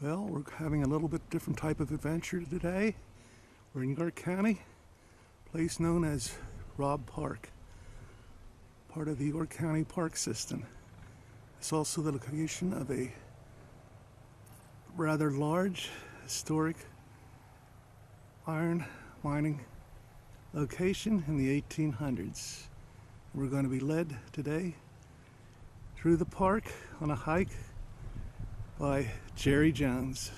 Well, we're having a little bit different type of adventure today. We're in York County, a place known as Raab Park, part of the York County Park System. It's also the location of a rather large, historic iron mining location in the 1800s. We're going to be led today through the park on a hike by Jerry Jones.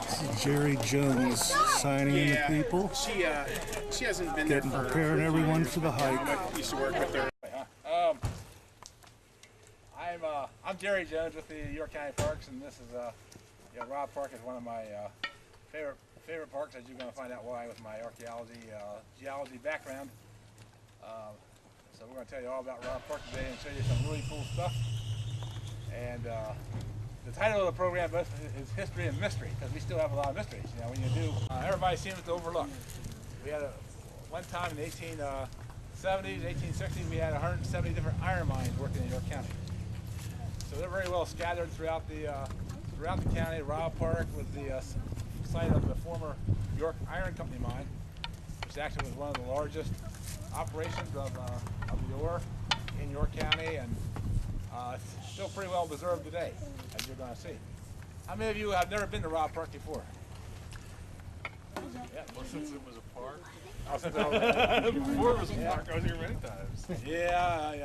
This is Jerry Jones signing in the people. She hasn't been getting there for preparing everyone for the hike. I used to work with her. I'm Jerry Jones with the York County Parks, and this is Raab Park is one of my favorite parks, as you're going to find out why with my archaeology, geology background. So we're going to tell you all about Raab Park today and show you some really cool stuff. And the title of the program is History and Mystery, because we still have a lot of mysteries. You know, when you do, everybody seems to overlook. We had one time in the 1870s, 1860s, we had 170 different iron mines working in York County. So they're very well scattered throughout the county. Raab Park was the site of the former York Iron Company mine, which actually was one of the largest operations of the ore in York County, and it's still pretty well preserved today, as you're going to see. How many of you have never been to Raab Park before? Yeah. Well, since it was a park. Oh, since it was Before it was a park, I was here many times. Yeah.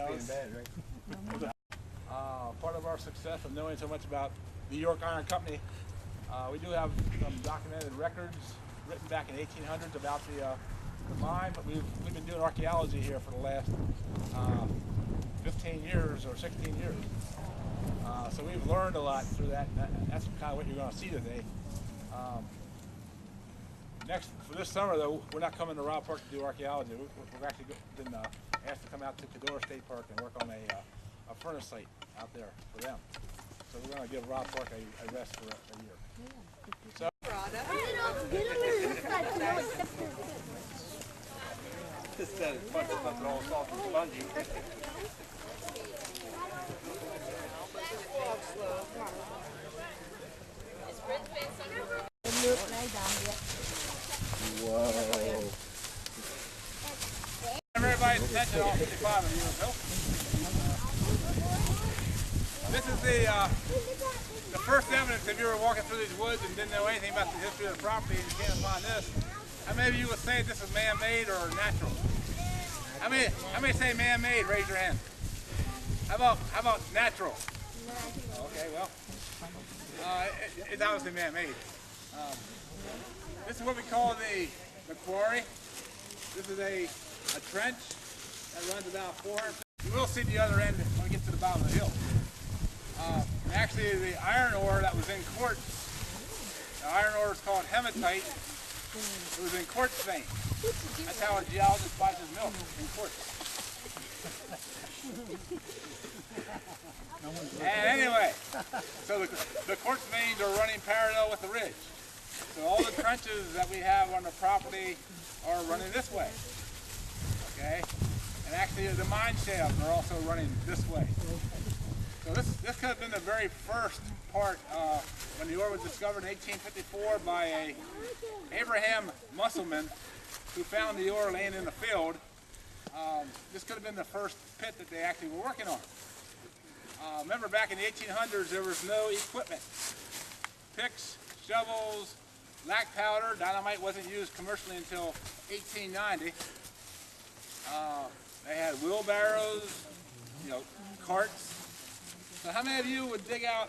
Part of our success of knowing so much about the York Iron Company, we do have some documented records written back in the 1800s about the mine, but we've been doing archaeology here for the last 15 years or 16 years. So we've learned a lot through that. That's kind of what you're going to see today. Next, for this summer though, we're not coming to Raab Park to do archaeology. We've actually been asked to come out to Cador State Park and work on a furnace site out there for them. So we're going to give Raab Park a rest for a year. So, This is a bunch of stuff all soft and spongy. Whoa. everybody's attention, all 55 of you, Bill. This is the first evidence if you were walking through these woods and didn't know anything about the history of the property and you came upon this. How many of you would say this is man-made or natural? How many say man-made? Raise your hand. How about natural? Okay, well, it's obviously man-made. This is what we call the quarry. This is a trench that runs about 400 feet. You will see the other end when we get to the bottom of the hill. Actually, the iron ore that was in quartz, the iron ore is called hematite. It was in quartz vein. That's how a geologist buys his milk, in quartz. And anyway, so the quartz veins are running parallel with the ridge. So all the trenches that we have on the property are running this way. Okay? And actually the mine shafts are also running this way. So this could have been the very first part when the ore was discovered in 1854 by a Abraham Musselman who found the ore laying in the field. This could have been the first pit that they actually were working on. Remember back in the 1800s there was no equipment. Picks, shovels, black powder, dynamite wasn't used commercially until 1890. They had wheelbarrows, carts. So how many of you would dig out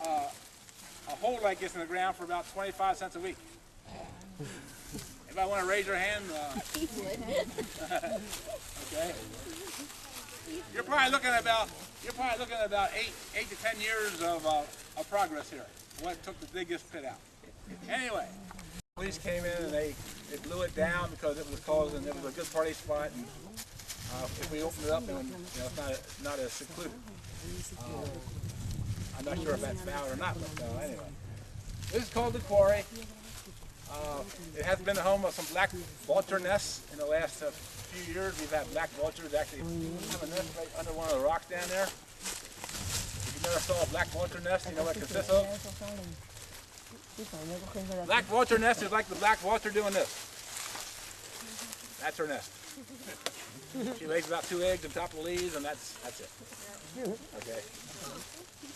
a hole like this in the ground for about 25 cents a week? Anybody want to raise your hand? Okay. You're probably looking at about 8 to 10 years of progress here. What took to dig this pit out? Anyway, police came in and they blew it down because it was causing it was a good party spot. And if we opened it up, and it's not as secluded. I'm not sure if that's valid or not, but anyway. This is called the quarry. It has been the home of some black vulture nests in the last few years. We've had black vultures actually have a nest right under one of the rocks down there. If you never saw a black vulture nest, you know what it consists of? Black vulture nest is like the black vulture doing this. That's her nest. She lays about 2 eggs on top of the leaves, and that's it. Okay.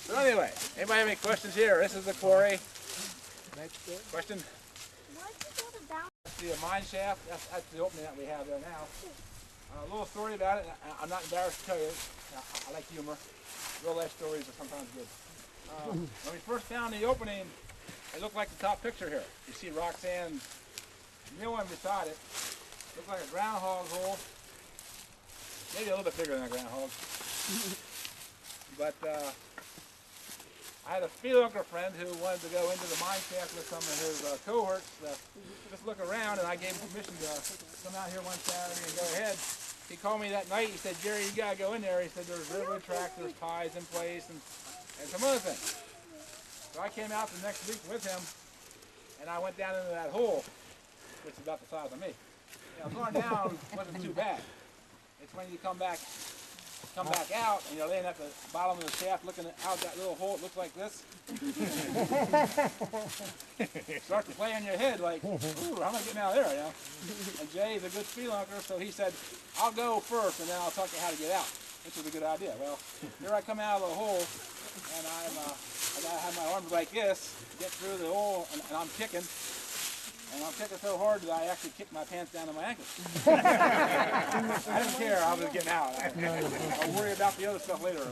So anyway, anybody have any questions here? This is the quarry. Question? See a mine shaft. That's the opening that we have there now. A little story about it. I'm not embarrassed to tell you. I like humor. Real life stories are sometimes good. When we first found the opening, it looked like the top picture here. You see Roxanne milling beside it. Looked like a groundhog hole. Maybe a little bit bigger than a groundhog. But I had a spelunker friend who wanted to go into the mine shaft with some of his cohorts to just look around, and I gave him permission to come out here one Saturday and go ahead. He called me that night. He said, "Jerry, you gotta go in there." He said, "There's railroad tracks, there's ties in place, and some other things." So I came out the next week with him, and I went down into that hole, which is about the size of me. You know, going down wasn't too bad. It's when you come back out, and you're laying at the bottom of the shaft looking out that little hole. It looks like this. It starts to play in your head like, ooh, how am I getting out of there, you know? And Jay's a good spelunker, so he said, "I'll go first, and then I'll talk you how to get out," which is a good idea. Well, here I come out of the hole, and I gotta have my arms like this, get through the hole, and I'm kicking. And I'm kicking so hard that I actually kicked my pants down to my ankles. I didn't care. I was getting out. I'll worry about the other stuff later.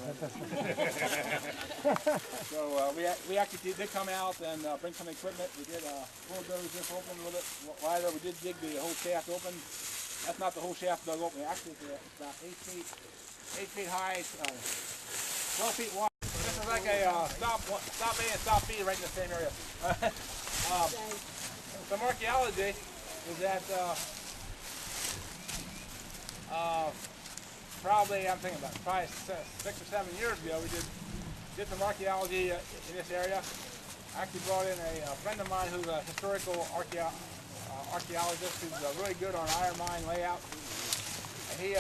So we actually did come out and bring some equipment. We did bulldoze this open a little bit wider. We did dig the whole shaft open. That's not the whole shaft dug open. Actually, it's about 8 feet high, 12 feet wide. So this is like a stop A and stop B right in the same area. Some archaeology is that probably, I'm thinking about probably 6 or 7 years ago, we did some archaeology in this area. I actually brought in a friend of mine who's a historical archaeologist who's really good on iron mine layout. And he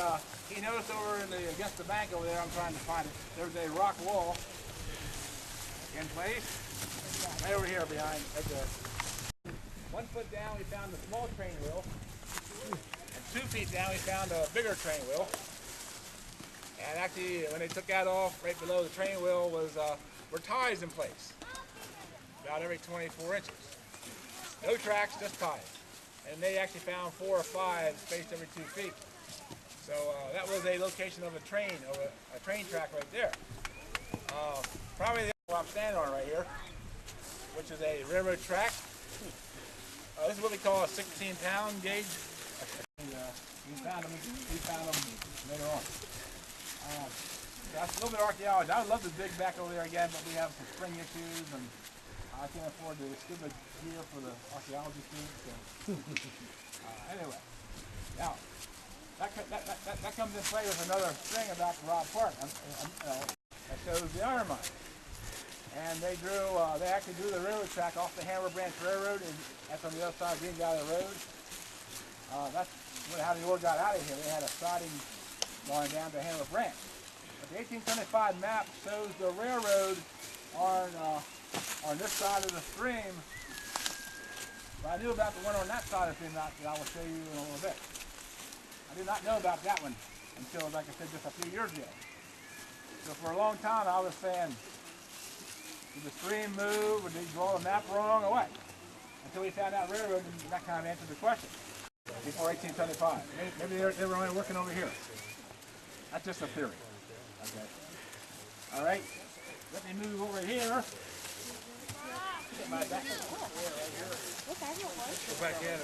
noticed over against the bank over there, I'm trying to find it, there's a rock wall in place, right over here behind, right there. 1 foot down, we found a small train wheel, and 2 feet down, we found a bigger train wheel. And actually, when they took that off, right below the train wheel were ties in place, about every 24 inches. No tracks, just ties. And they actually found 4 or 5 spaced every 2 feet. So that was a location of a train, or a train track right there. Probably the one I'm standing on right here, which is a railroad track. This is what we call a 16-pound gauge. We found them later on. That's a little bit of archaeology. I would love to dig back over there again, but we have some spring issues, and I can't afford the scuba gear for the archaeology students. So. Anyway, now that comes in play with another thing about Raab Park. That shows the iron mine. And they actually drew the railroad track off the Hammer Branch Railroad, and that's on the other side of Green Valley Road. That's how the ore got out of here. They had a siding going down to Hammer Branch. But the 1875 map shows the railroad on this side of the stream. But I knew about the one on that side of the stream that I will show you in a little bit. I did not know about that one until, like I said, just a few years ago. So for a long time I was saying, did the stream move, or did you draw the map wrong, or what? Until we found out railroad, and that kind of answered the question. Before 1875. Maybe they were only working over here. That's just a theory. Okay. All right. Let me move over here. Get my back. Go back in.